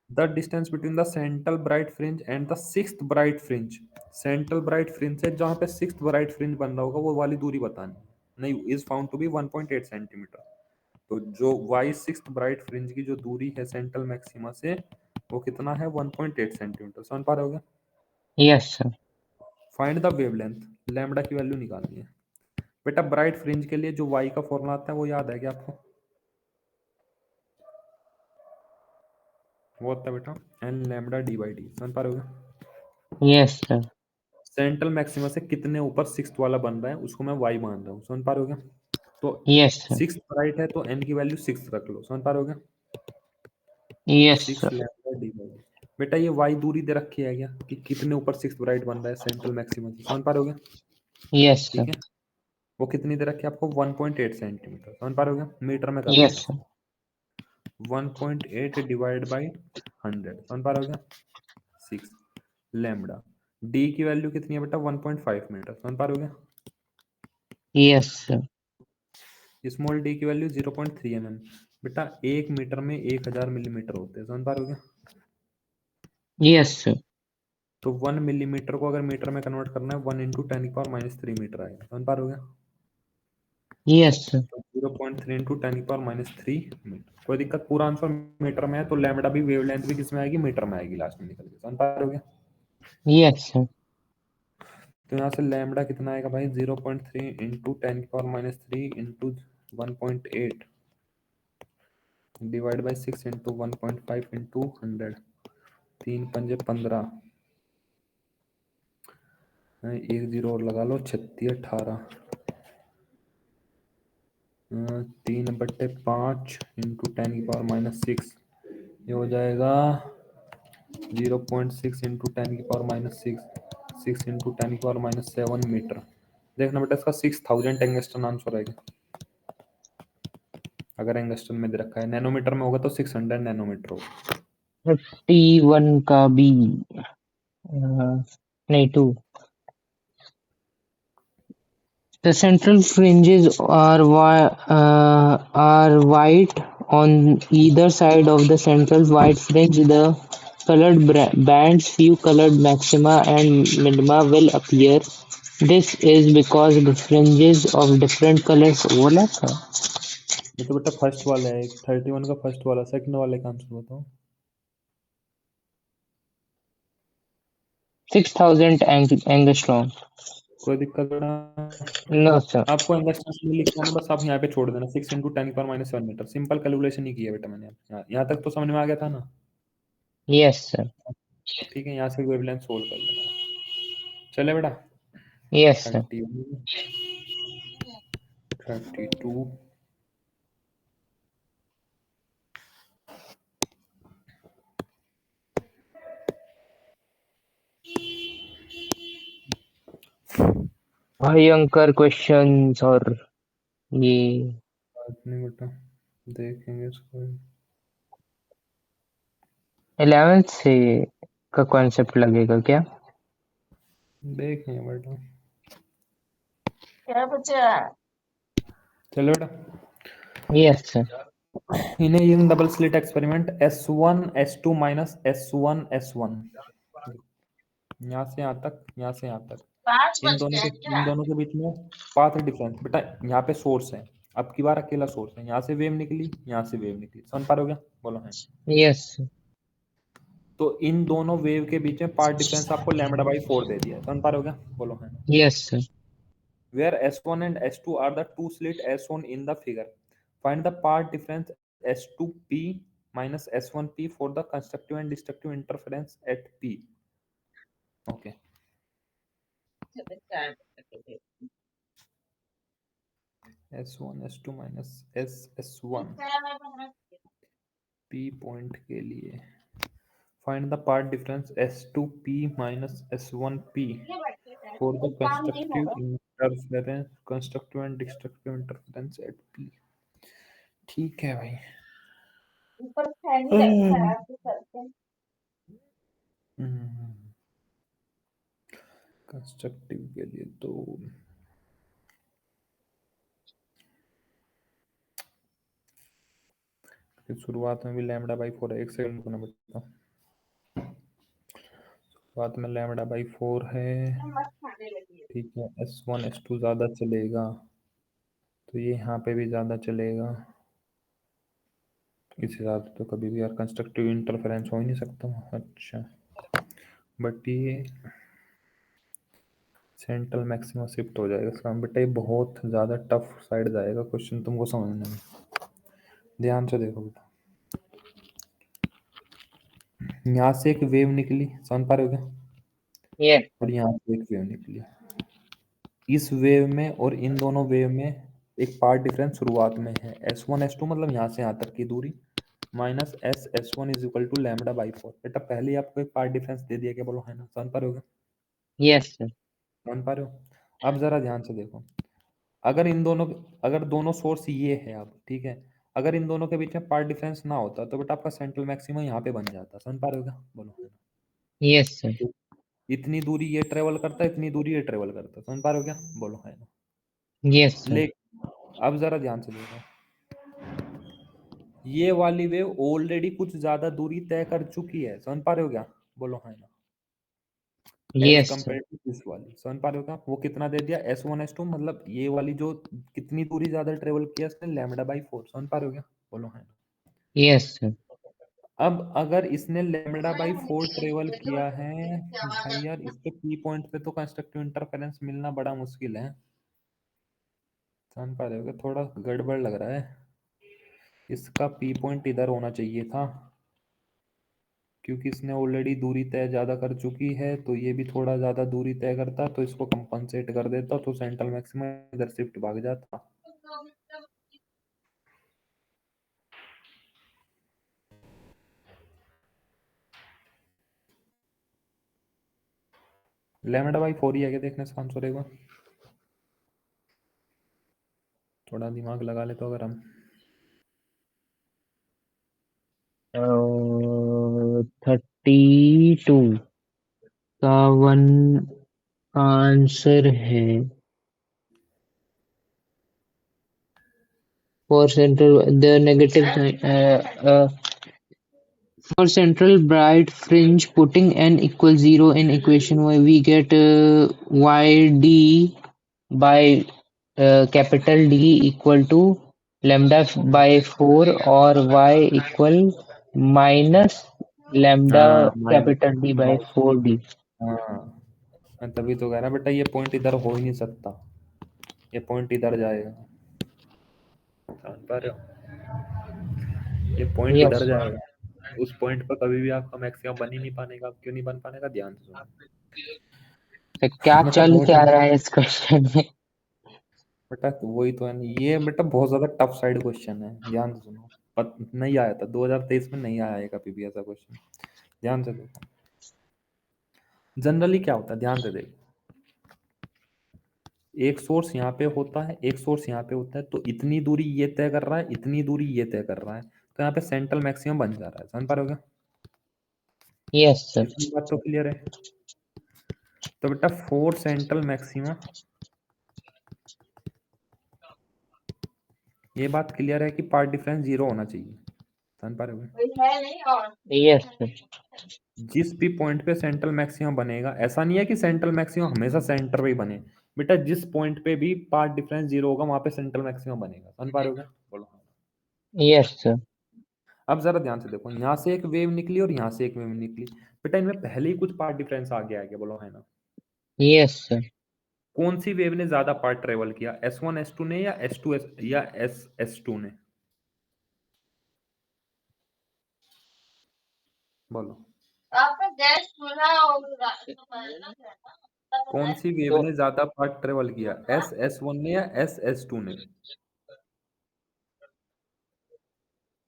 The distance between the central bright fringe and the sixth bright fringe. Central bright fringe से जहाँ पे सिक्स्थ ब्राइट फ्रिंज बन रहा होगा वो वाली दूरी बतानी है। नहीं is found to be 1.8 centimetre. तो जो वाई सिक्स्थ ब्राइट फ्रिंज की जो दूरी है सेंट्रल मैक्सिमा से वो कितना है? 1.8 सेंटीमीटर, समझ पा रहे हो क्या? Yes sir. Find the wavelength, lambda की वैल्यू निकालनी है। बेटा ब्राइट फ्रिंज के लिए जो वाई का फॉर्मूला आता है वो याद है क्या आपको? वो होता है बेटा N lambda D by D, समझ पा रहे हो क्या? Yes sir. सेंट्रल मैक्सिमा से कितने ऊपर सिक्स्थ वाला बन रहा है उसको मैं y मान रहा हूँ, समझ पा रहे हो क्या? तो यस सर। सिक्स राइट है तो n की वैल्यू 6 रख लो, समझ पा रहे हो क्या? Yes 6 sir. Lambda D by, बेटा ये y दूरी दे रखी है क्या कि कितने ऊपर सिक्स राइट बन रहा है सेंट्रल मैक्सिमम से, समझ पा रहे हो क्या? यस ठीक सर। है, वो कितनी दे रखी है आपको? 1.8 सेंटीमीटर, समझ पा रहे हो क्या? मीटर में कर रहा हूँ यस मैं, सर। 1.8 डिवाइड बाई 100, समझ पा रहे हो क्या? 6 लैम्डा डी की वैल्यू कितनी है बेटा? 1.5 मीटर, समझ पा रहे हो क्या? Yes sir. स्मॉल डी की वैल्यू 0.3 mm, बेटा 1 मीटर में 1000 मिलीमीटर होते हैं, समझ पा रहे हो क्या? Yes sir. तो 1 मिलीमीटर को अगर मीटर में कन्वर्ट करना है, 1 × 10⁻³ मीटर आएगा, समझ पा रहे हो क्या? Yes sir. तो 0.3 × 10⁻³ मीटर। कोई दिक्कत? पूरा आंसर मीटर में है तो लैम्डा भी, वेवलेंथ भी किसमें आएगी? मीटर में आएगी लास्ट में निकल के, समझ पा रहे हो क्या? Yes sir. तो यहाँ से लैम्डा कितना आएगा भाई? 0.3 × 10⁻³ into 1.8 divide by 6 into 1.5 into 100, 3×5 = 15, एक जीरो और लगा लो, 36 18, 3/5 इंटू 10⁻⁻6, ये हो जाएगा 0.6 इंटू 10⁻⁻6, 6 इंटू 10⁻⁻7 मीटर। देखना बेटा इसका 6000 एंगस्ट्रॉन आंसर आएगा, अगर एंगस्ट्रॉन में दे रखा है। नैनोमीटर में होगा तो 600 नैनोमीटर होगा। 31 का बी, नहीं 2। The central fringes are white on either side of the central white fringe. The colored bands, few colored maxima and minima will appear. This is because the fringes of different colors overlap. ये तो बेटा first वाला है, 31 का first वाला, second वाले का answer बताओ। 6000 angstrom. कोई दिक्कत बेटा? No sir. आपको एंगस्ट्रॉन में लिखना है, बस आप यहाँ पे छोड़ देना 6 इंटू 10⁻⁻7 मीटर। सिंपल कैलकुलेशन ही की है बेटा मैंने। यहाँ तक तो समझ में आ गया था ना? Yes sir. ठीक है, यहाँ से वेवलेंथ सोल्व कर लेना। चले बेटा, Yes sir. 31, 32, भयंकर क्वेश्चंस और ये बात नहीं बेटा, देखेंगे इसको। 11th से का कॉन्सेप्ट लगेगा क्या? देखेंगे बेटा। क्या बचा? चलो बेटा, यस सर। इन्हें using double slit experiment S1 S2 minus S1 S1, यहाँ से यहाँ तक, यहाँ से यहाँ तक, 5 इन बज दोनों गया के क्या? बीच में पाथ डिफरेंस। बेटा यहाँ पे सोर्स है, अब की बार अकेला सोर्स है, यहाँ से वेव निकली, यहाँ से वेव निकली, समझ पा रहे हो क्या? बोलो है। यस। तो इन दोनों वेव के बीच में पाथ डिफरेंस आपको λ/4 दे दिया है, समझ पा रहे हो क्या? बोलो है। Yes sir. Where S1 and S2 are the two slit as shown in the figure. Find the path difference S2P minus S1P for the constructive and destructive interference at P. Okay. S1 S2 minus S1 P point के लिए find the path difference S2P minus S1P for the constructive and destructive interference at P. ठीक है भाई। ऊपर fan ही रखा है आपके sir पे। कंस्ट्रक्टिव के लिए तो शुरुआत में भी λ/4 है। एक सेकंड को ना बताओ, शुरुआत में λ/4 है, मस्त खाने लगी है। ठीक है। S1 S2 ज़्यादा चलेगा तो ये यहाँ पे भी ज़्यादा चलेगा। इस हिसाब से तो कभी भी यार कंस्ट्रक्टिव इंटरफेरेंस हो ही नहीं सकता। अच्छा, बट ये सेंट्रल मैक्सिमा शिफ्ट हो जाएगा इसका। बेटा ये बहुत ज़्यादा टफ साइड जाएगा क्वेश्चन तुमको समझने में, ध्यान से देखो बेटा। यहाँ से एक वेव निकली, समझ पा रहे हो क्या? यस और यहाँ से एक वेव निकली। इस वेव में और इन दोनों वेव में एक पार्ट डिफरेंस शुरुआत में है S1 S2, मतलब यहाँ से यहाँ तक की दूरी minus S1 is equal to lambda by 4। बेटा पहले ही आपको एक पार्ट डिफरेंस दे दिया, क्या बोलो, है ना? समझ पा रहे हो? Yes sir. समझ पा रहे हो? अब जरा ध्यान से देखो, अगर इन दोनों, अगर दोनों सोर्स ये है, अब ठीक है, अगर इन दोनों के बीच में पार्ट डिफरेंस ना होता तो बेटा आपका सेंट्रल मैक्सिमम यहाँ पे बन जाता। समझ पा रहे हो क्या? बोलो, है ना? Yes sir. तो इतनी दूरी ये ट्रेवल करता है, इतनी दूरी ये ट्रेवल करता है। समझ पा रहे हो क्या? बोलो, है ना? Yes sir. लेकिन अब जरा ध्यान से देखो, ये वाली वेव ऑलरेडी कुछ ज्यादा दूरी तय कर चुकी है। समझ पा रहे हो क्या? बोलो, है ना? As yes sir. Compare to this वाली। समझ पा रहे हो क्या? वो कितना दे दिया? S1 S2, मतलब ये वाली जो कितनी दूरी ज्यादा ट्रेवल किया इसने? Lambda by 4। समझ पा रहे हो क्या? बोलो, है ना? Yes sir. अब अगर इसने लैम्बडा बाई 4 ट्रेवल किया है भाई, यार इसके पी पॉइंट पे तो कंस्ट्रक्टिव इंटरफेरेंस मिलना बड़ा मुश्किल है। समझ पा रहे हो क्या? थोड़ा गड़बड़ लग रहा है। इसका पी पॉइंट इधर होना चाहिए था, क्योंकि इसने ऑलरेडी दूरी तय ज़्यादा कर चुकी है, तो ये भी थोड़ा ज़्यादा दूरी तय करता तो इसको कंपनसेट कर देता, तो सेंट्रल मैक्सिमम इधर शिफ्ट भाग जाता। लैम्बडा बाई 4 ही है क्या? देखने से आंसर एक बार, थोड़ा दिमाग लगा ले तो। अगर हम 32 का वन आंसर है। For central, the negative sign, for central bright fringe, putting n equals 0 in equation y, we get yd by capital D equal to lambda by 4 or y equal minus lambda हाँ minus capital D by 4D. हाँ, मैं तभी तो कह रहा बेटा, ये point इधर हो ही नहीं सकता, ये पॉइंट इधर जाएगा। समझ पा रहे हो? ये पॉइंट Yes. इधर जाएगा, उस पॉइंट पर कभी भी आपका मैक्सिमम बन ही नहीं पाने का। क्यों नहीं बन पाने का? ध्यान से सुनो तो क्या बेटा, चल बहुत क्या ज्यादा, रहा है इस क्वेश्चन में? बेटा तो वही तो है नहीं, ये बेटा बहुत ज्यादा टफ साइड क्वेश्चन है। ध्यान से सुनो, नहीं आया था 2023 में, नहीं आया है कभी भी ऐसा क्वेश्चन। ध्यान से देखो, जनरली क्या होता है, ध्यान से देखो, एक सोर्स यहाँ पे होता है, एक सोर्स यहाँ पे होता है, तो इतनी दूरी ये तय कर रहा है, इतनी दूरी ये तय कर रहा है, तो यहाँ पे सेंट्रल मैक्सिमम बन जा रहा है। समझ पा रहे हो क्या? Yes sir. इतनी बात तो क्लियर है। तो बेटा फोर सेंट्रल मैक्सिमम, ये बात क्लियर है कि पार्ट डिफरेंस जीरो होना चाहिए। समझ पा रहे हो? कोई है नहीं और यस सर। जिस भी पॉइंट पे सेंट्रल मैक्सिमम बनेगा, ऐसा नहीं है कि सेंट्रल मैक्सिमम हमेशा सेंटर पे ही बने। बेटा जिस पॉइंट पे भी पार्ट डिफरेंस जीरो होगा वहां पे सेंट्रल मैक्सिमम बनेगा। समझ पा रहे हो क्या? बोलो। Yes sir. अब जरा ध्यान से देखो, यहाँ से एक वेव निकली और यहाँ से एक वेव निकली। बेटा इनमें पहले ही कुछ पार्ट डिफरेंस आ गया है क्या? बोलो, है ना? Yes sir. कौन सी वेव ने ज्यादा पार्ट ट्रेवल किया, S1 S2 ने, या S2 या S2 ने? बोलो, आपका गैस चूल्हा होगा तो पहले कौन सी वेव तो ने ज्यादा पार्ट ट्रेवल किया, S1 ने या S2 ने?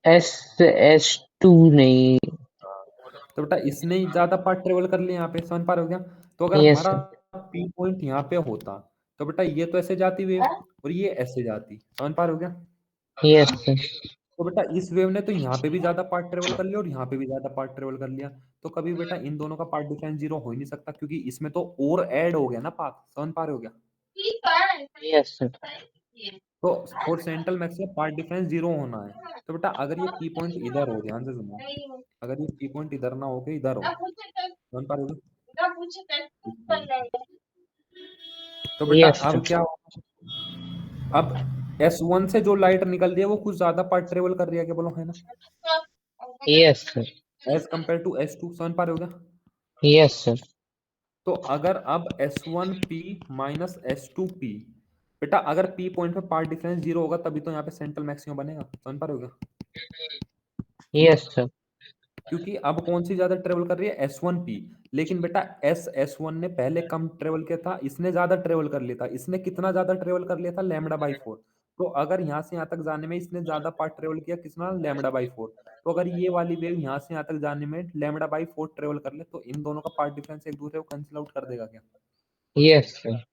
S2 नहीं। तो बेटा इसने ही ज्यादा पार्ट ट्रेवल कर लिया यहाँ पे। समझ पा रहे हो क्या? तो अगर यस हमारा सर। पी पॉइंट यहाँ पे होता, तो बेटा ये तो ऐसे जाती वेव और ये ऐसे जाती। समझ पा रहे हो क्या? Yes sir. तो बेटा इस वेव ने तो यहाँ पे भी ज्यादा पार्ट ट्रेवल कर लिया और यहाँ पे भी ज्यादा पार्ट ट्रेवल कर लिया, तो कभी बेटा इन दोनों का पार्ट डिफरेंस जीरो हो ही नहीं सकता, क्योंकि इसमें तो और ऐड हो गया ना पार्ट। समझ पा रहे हो क्या? Yes sir. तो for central maximum path difference zero होना है। तो बेटा अगर ये पी पॉइंट इधर हो, ध्यान से सुनो, अगर ये पी पॉइंट इधर ना होके इधर हो, समझ पा रहे हो? इसलिए तो बेटा यस अब सर। क्या होगा, अब S1 से जो लाइट निकल रही है वो कुछ ज्यादा पार्ट ट्रेवल कर रही है क्या? बोलो, है ना? Yes sir. As compare to S2। समझ पा रहे हो क्या? Yes sir. तो अगर अब S1P माइनस S2P, बेटा अगर P पॉइंट पे पार्ट डिफरेंस जीरो होगा तभी तो यहाँ पे सेंट्रल मैक्सिमम बनेगा। समझ पा रहे हो क्या? Yes sir. क्योंकि अब कौन सी ज्यादा ट्रेवल कर रही है, S1P। लेकिन बेटा S1 ने पहले कम ट्रेवल किया था, इसने ज्यादा ट्रेवल कर लिया था। इसने कितना ज्यादा ट्रेवल कर लिया था, λ/4। तो अगर यहाँ से यहाँ तक जाने में इसने ज्यादा पार्ट ट्रेवल किया, कितना, λ/4। तो अगर ये वाली वेव यहाँ से यहाँ तक जाने में λ/4 ट्रेवल कर ले, तो इन दोनों का पार्ट डिफरेंस एक दूसरे को कैंसिल आउट कर देगा क्या? Yes sir.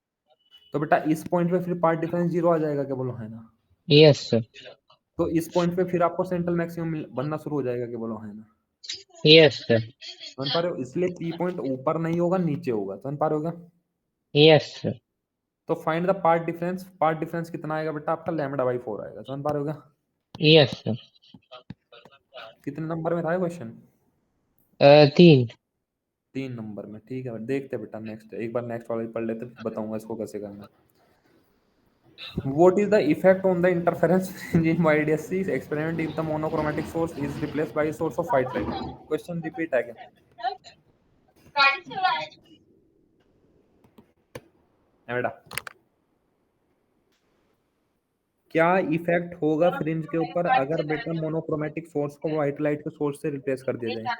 तो बेटा इस पॉइंट पे फिर पार्ट डिफरेंस 0 आ जाएगा क्या, बोलो है ना? Yes sir. तो इस पॉइंट पे फिर आपको सेंट्रल मैक्सिमम बनना शुरू हो जाएगा क्या, बोलो है ना? Yes sir. समझ पा रहे हो? इसलिए पी पॉइंट ऊपर नहीं होगा, नीचे होगा। समझ पा रहे हो क्या? Yes sir. तो find the path difference. Path difference कितना आएगा बेटा आपका, λ/4 आएगा। समझ पा रहे हो क्या? Yes sir. कितने नंबर में था क्वेश्चन? 3। 3 नंबर में। ठीक है, देखते बेटा नेक्स्ट, एक बार नेक्स्ट वाला ही पढ़ लेते, फिर बताऊंगा इसको कैसे करना। What is the effect on the interference fringe in YDSC experiment if the monochromatic source is replaced by a source of white light? Question repeat है क्या? है बेटा, क्या इफेक्ट होगा फ्रिंज के ऊपर अगर बेटा मोनोक्रोमेटिक सोर्स को व्हाइट लाइट के सोर्स से रिप्लेस कर दिया जाए?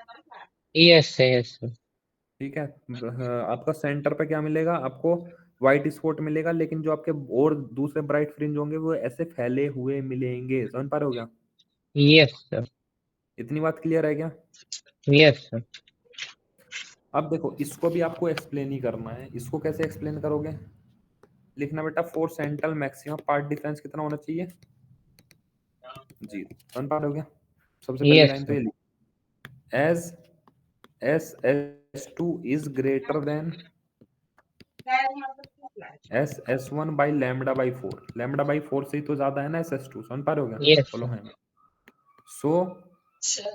Yes sir. Yes sir. ठीक है। आपका सेंटर पे क्या मिलेगा आपको, व्हाइट स्पॉट मिलेगा, लेकिन जो आपके और दूसरे ब्राइट फ्रिंज होंगे वो ऐसे फैले हुए मिलेंगे। समझ पा रहे हो क्या? Yes sir. इतनी बात क्लियर है क्या? Yes sir. अब देखो, इसको भी आपको एक्सप्लेन ही करना है। इसको कैसे एक्सप्लेन करोगे? लिखना बेटा, for central maximum path difference कितना होना चाहिए, 0। समझ पा रहे हो क्या? सबसे पहली यस लाइन तो सर। ये लिख, as SS2 is greater than SS1 by λ/4। λ/4 से ही तो ज्यादा है ना SS2। समझ पा रहे हो क्या? यस बोलो सर। है। So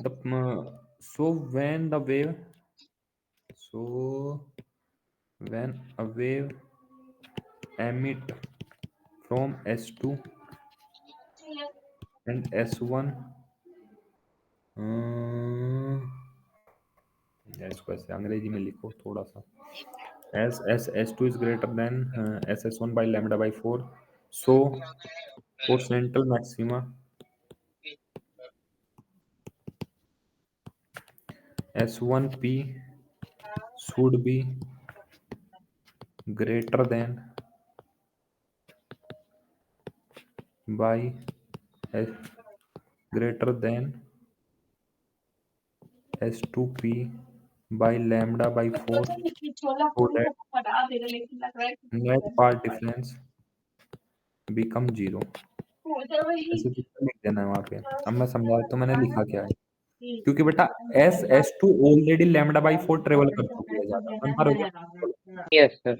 the so when the wave so when a wave emit from S2 and S1 इसको ऐसे अंग्रेजी में लिखो थोड़ा सा, as SS2 is greater than SS1 by λ/4, so for central maxima S1P should be greater than by greater than S2P by λ/4, so that net part difference become 0। ऐसे कुछ लिख देना है वहां पे। अब मैं समझा तो मैंने लिखा क्या है, क्योंकि बेटा SS2 ऑलरेडी λ/4 ट्रेवल कर चुकी है ज्यादा। समझ पा रहे हो क्या? Yes sir.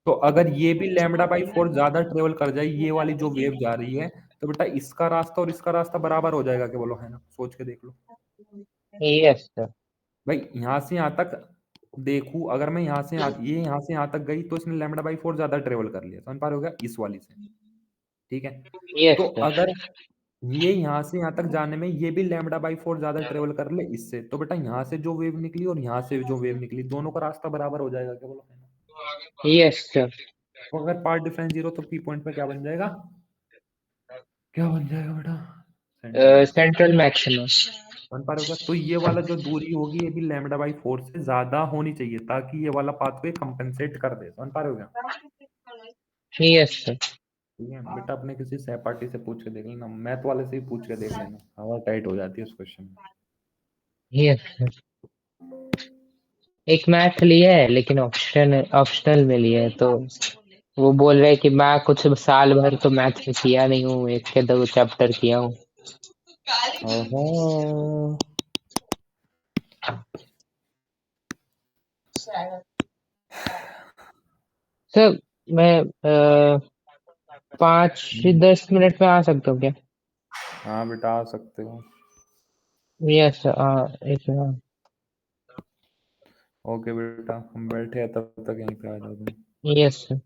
तो अगर ये भी λ/4 ज्यादा ट्रेवल कर जाए, ये वाली जो वेव जा रही है, तो बेटा इसका रास्ता और इसका रास्ता बराबर हो जाएगा क्या, बोलो है ना? सोच के देख लो यस सर। भाई। यहाँ से यहाँ तक देखू, अगर मैं ये यहाँ से यहाँ तक गई, तो इसने λ/4 ज्यादा ट्रेवल कर लिया। समझ पा रहे हो क्या? इस वाली से। ठीक है। तो यस सर। अगर ये यहाँ से यहाँ तक जाने में ये भी λ/4 ज्यादा ट्रेवल कर ले इससे, तो बेटा यहाँ से जो वेव निकली और यहाँ से जो वेव निकली, दोनों का रास्ता बराबर हो जाएगा क्या, बोलो है ना? Yes sir. तो अगर पार्ट डिफरेंस 0, तो पी पॉइंट पे क्या बन जाएगा, क्या बन जाएगा बेटा, सेंट्रल मैक्सिमम। Central maximum. बन पा रहे हो क्या? तो ये वाला जो दूरी होगी, ये भी λ/4 से ज्यादा होनी चाहिए, ताकि ये वाला पाथवे कंपेंसेट कर दे। समझ पा रहे हो क्या? Yes sir. ठीक है बेटा, अपने किसी सहपाठी से पूछ के देख लेना, मैथ वाले से ही पूछ के देख लेना, हवा टाइट हो जाती है उस क्वेश्चन में। Yes sir. एक मैथ लिया है लेकिन ऑप्शनल में लिया है, तो वो बोल रहे हैं कि मैं कुछ साल भर तो मैथ में किया नहीं हूँ, 1 के 2 चैप्टर किया हूँ। ओहो। सर मैं 5-10 मिनट में आ सकता हूँ क्या? हाँ बेटा, आ सकते हो। यस एक मिनट। ओके बेटा, हम बैठे हैं, तब तक यहीं पे आ जाओ तुम। Yes sir.